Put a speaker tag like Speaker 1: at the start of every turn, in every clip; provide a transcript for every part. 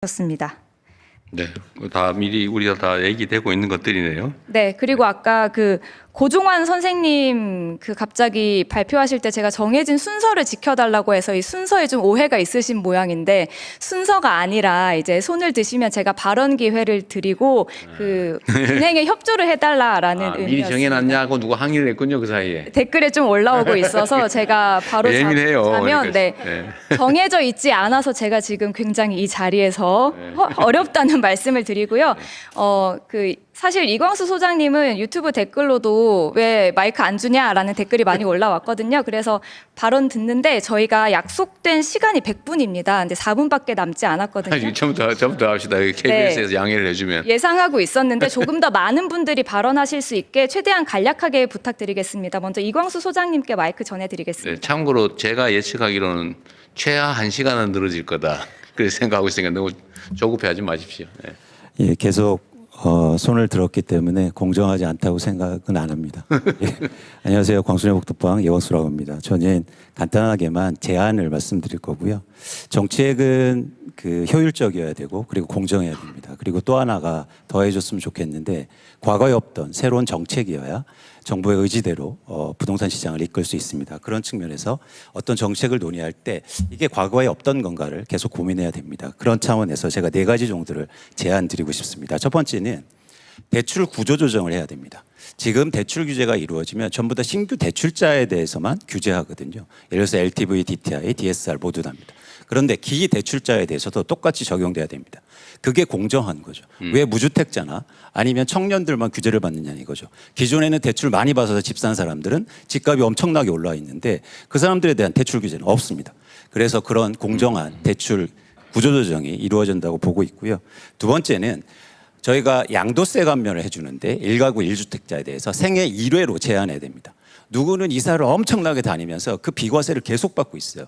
Speaker 1: 습니다.
Speaker 2: 네, 다 미리 우리가 다 얘기되고 있는 것들이네요.
Speaker 1: 네, 그리고 아까 그 고종환 선생님 그 갑자기 발표하실 때 제가 정해진 순서를 지켜달라고 해서 이 순서에 좀 오해가 있으신 모양인데 순서가 아니라 이제 손을 드시면 제가 발언 기회를 드리고 그 진행에 협조를 해달라라는
Speaker 2: 미리
Speaker 1: 의미였습니다.
Speaker 2: 정해놨냐고 누가 항의를 했군요, 그 사이에.
Speaker 1: 댓글에 좀 올라오고 있어서 제가 바로
Speaker 2: 예민해요.
Speaker 1: 자면
Speaker 2: 그러니까.
Speaker 1: 네. 정해져 있지 않아서 제가 지금 굉장히 이 자리에서 어렵다는 말씀을 드리고요. 그 사실 이광수 소장님은 유튜브 댓글로도 왜 마이크 안 주냐라는 댓글이 많이 올라왔거든요. 그래서 발언 듣는데 저희가 약속된 시간이 100분입니다. 근데 4분밖에 남지 않았거든요.
Speaker 2: 처음부터 합시다. KBS에서 양해를 해주면.
Speaker 1: 예상하고 있었는데 조금 더 많은 분들이 발언하실 수 있게 최대한 간략하게 부탁드리겠습니다. 먼저 이광수 소장님께 마이크 전해드리겠습니다.
Speaker 2: 네, 참고로 제가 예측하기로는 최하 1시간은 늘어질 거다. 그렇게 생각하고 있으니까 너무 조급해하지 마십시오. 네.
Speaker 3: 예, 계속 손을 들었기 때문에 공정하지 않다고 생각은 안 합니다. 예. 안녕하세요. 광순의 복덕방 이광수라고 합니다. 저는 간단하게만 제안을 말씀드릴 거고요. 정책은 그 효율적이어야 되고 그리고 공정해야 됩니다. 그리고 또 하나가 더해줬으면 좋겠는데 과거에 없던 새로운 정책이어야 정부의 의지대로 부동산 시장을 이끌 수 있습니다. 그런 측면에서 어떤 정책을 논의할 때 이게 과거에 없던 건가를 계속 고민해야 됩니다. 그런 차원에서 제가 4가지 정도를 제안 드리고 싶습니다. 첫 번째는 대출 구조 조정을 해야 됩니다. 지금 대출 규제가 이루어지면 전부 다 신규 대출자에 대해서만 규제하거든요. 예를 들어서 LTV, DTI, DSR 모두 답니다. 그런데 기기 대출자에 대해서도 똑같이 적용돼야 됩니다. 그게 공정한 거죠. 왜 무주택자나 아니면 청년들만 규제를 받느냐 이거죠. 기존에는 대출 많이 받아서 집 산 사람들은 집값이 엄청나게 올라 있는데 그 사람들에 대한 대출 규제는 없습니다. 그래서 그런 공정한 대출 구조조정이 이루어진다고 보고 있고요. 두 번째는 저희가 양도세 감면을 해주는데 1가구 1주택자에 대해서 생애 1회로 제한해야 됩니다. 누구는 이사를 엄청나게 다니면서 그 비과세를 계속 받고 있어요.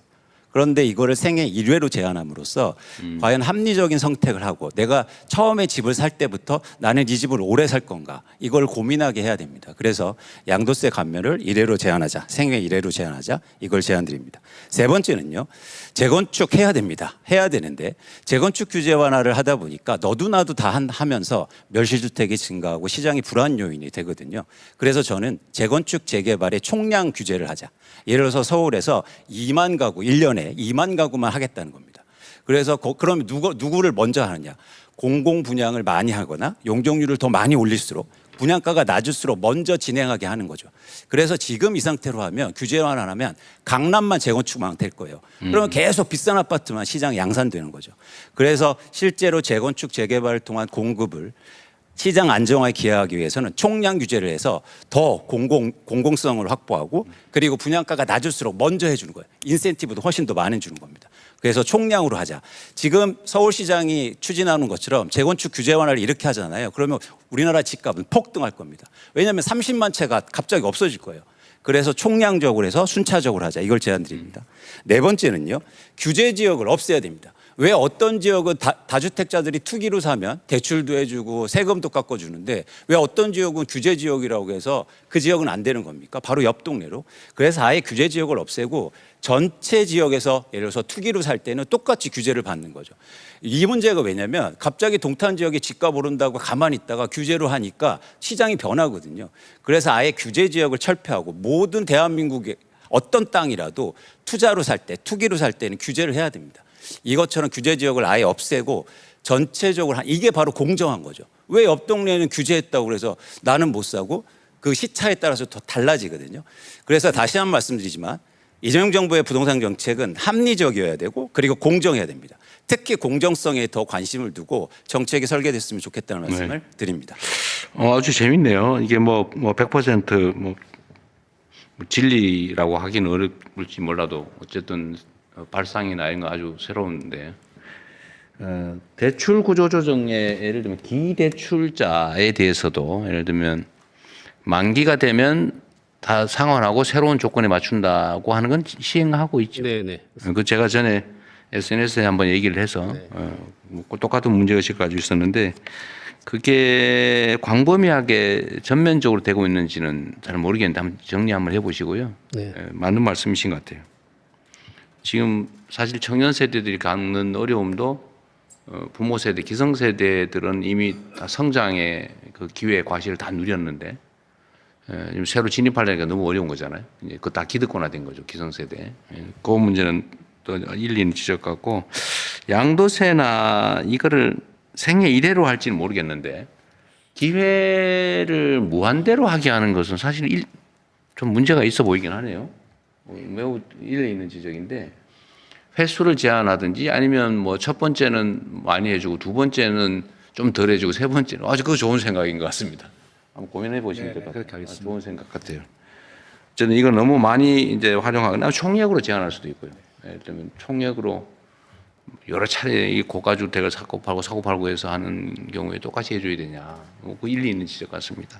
Speaker 3: 그런데 이거를 생애 1회로 제한함으로써 과연 합리적인 선택을 하고 내가 처음에 집을 살 때부터 나는 이 집을 오래 살 건가 이걸 고민하게 해야 됩니다. 그래서 양도세 감면을 1회로 제한하자. 생애 1회로 제한하자. 이걸 제안드립니다. 세 번째는요. 재건축 해야 됩니다. 해야 되는데 재건축 규제 완화를 하다 보니까 너도 나도 다 하면서 멸실주택이 증가하고 시장이 불안 요인이 되거든요. 그래서 저는 재건축 재개발의 총량 규제를 하자. 예를 들어서 서울에서 2만 가구 1년에 2만 가구만 하겠다는 겁니다. 그래서 그럼 누구를 먼저 하느냐. 공공 분양을 많이 하거나 용적률을 더 많이 올릴수록 분양가가 낮을수록 먼저 진행하게 하는 거죠. 그래서 지금 이 상태로 하면 규제 완화하면 강남만 재건축만 될 거예요. 그러면 계속 비싼 아파트만 시장 양산되는 거죠. 그래서 실제로 재건축 재개발을 통한 공급을 시장 안정화에 기여하기 위해서는 총량 규제를 해서 더 공공성을 확보하고 그리고 분양가가 낮을수록 먼저 해주는 거예요. 인센티브도 훨씬 더 많이 주는 겁니다. 그래서 총량으로 하자. 지금 서울시장이 추진하는 것처럼 재건축 규제 완화를 이렇게 하잖아요. 그러면 우리나라 집값은 폭등할 겁니다. 왜냐하면 30만 채가 갑자기 없어질 거예요. 그래서 총량적으로 해서 순차적으로 하자. 이걸 제안드립니다. 네 번째는요. 규제 지역을 없애야 됩니다. 왜 어떤 지역은 다주택자들이 투기로 사면 대출도 해주고 세금도 깎아주는데 왜 어떤 지역은 규제 지역이라고 해서 그 지역은 안 되는 겁니까? 바로 옆 동네로. 그래서 아예 규제 지역을 없애고 전체 지역에서 예를 들어서 투기로 살 때는 똑같이 규제를 받는 거죠. 이 문제가 왜냐면 갑자기 동탄 지역에 집값 오른다고 가만히 있다가 규제로 하니까 시장이 변하거든요. 그래서 아예 규제 지역을 철폐하고 모든 대한민국의 어떤 땅이라도 투자로 살 때, 투기로 살 때는 규제를 해야 됩니다. 이것처럼 규제 지역을 아예 없애고 전체적으로 이게 바로 공정한 거죠. 왜 옆 동네는 규제했다고 그래서 나는 못 사고 그 시차에 따라서 더 달라지거든요. 그래서 다시 한 번 말씀드리지만 이재명 정부의 부동산 정책은 합리적이어야 되고 그리고 공정해야 됩니다. 특히 공정성에 더 관심을 두고 정책이 설계됐으면 좋겠다는 말씀을 드립니다.
Speaker 2: 아주 재밌네요. 이게 뭐 100% 진리라고 하기는 어렵을지 몰라도 어쨌든 발상이나 이런 거 아주 새로운데 대출 구조 조정에 예를 들면 기대출자에 대해서도 예를 들면 만기가 되면 다 상환하고 새로운 조건에 맞춘다고 하는 건 시행하고 있죠.
Speaker 4: 네네.
Speaker 2: 그 제가 전에 SNS에 한번 얘기를 해서 똑같은 문제의식을 가지고 있었는데 그게 광범위하게 전면적으로 되고 있는지는 잘 모르겠는데 한번 정리 한번 해보시고요.
Speaker 4: 네.
Speaker 2: 맞는 말씀이신 것 같아요. 지금 사실 청년 세대들이 겪는 어려움도 부모 세대, 기성 세대들은 이미 다 성장의 그 기회, 과실을 다 누렸는데 지금 새로 진입하려니까 너무 어려운 거잖아요. 이제 그거 다 기득권화된 거죠, 기성 세대. 그 문제는 또 일리는 지적 같고 양도세나 이거를 생애 이대로 할지는 모르겠는데 기회를 무한대로 하게 하는 것은 사실 좀 문제가 있어 보이긴 하네요. 매우 일리 있는 지적인데 횟수를 제한하든지 아니면 뭐 첫 번째는 많이 해주고 두 번째는 좀 덜 해주고 세 번째는 아주 그거 좋은 생각인 것 같습니다. 한번 고민해 보시면 될 것 같아요.
Speaker 4: 그렇게 하겠습니다.
Speaker 2: 좋은 생각 같아요. 저는 이거 너무 많이 이제 활용하거나 총액으로 제한할 수도 있고요. 예를 들면 총액으로 여러 차례 이 고가주택을 사고 팔고 해서 하는 경우에 똑같이 해줘야 되냐. 그 일리 있는 지적 같습니다.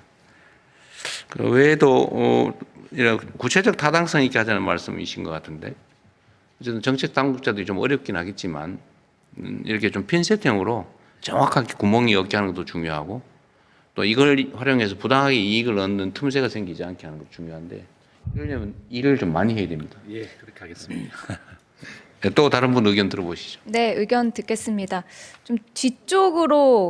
Speaker 2: 그 외에도 이런 구체적 타당성 있게 하자는 말씀이신 것 같은데 어쨌든 정책 당국자들이 좀 어렵긴 하겠지만 이렇게 좀 핀셋형으로 정확하게 구멍이 없게 하는 것도 중요하고 또 이걸 활용해서 부당하게 이익을 얻는 틈새가 생기지 않게 하는 것도 중요한데 이러려면 일을 좀 많이 해야 됩니다.
Speaker 4: 예, 그렇게 하겠습니다.
Speaker 2: 또 다른 분 의견 들어보시죠.
Speaker 1: 네, 의견 듣겠습니다. 좀 뒤쪽으로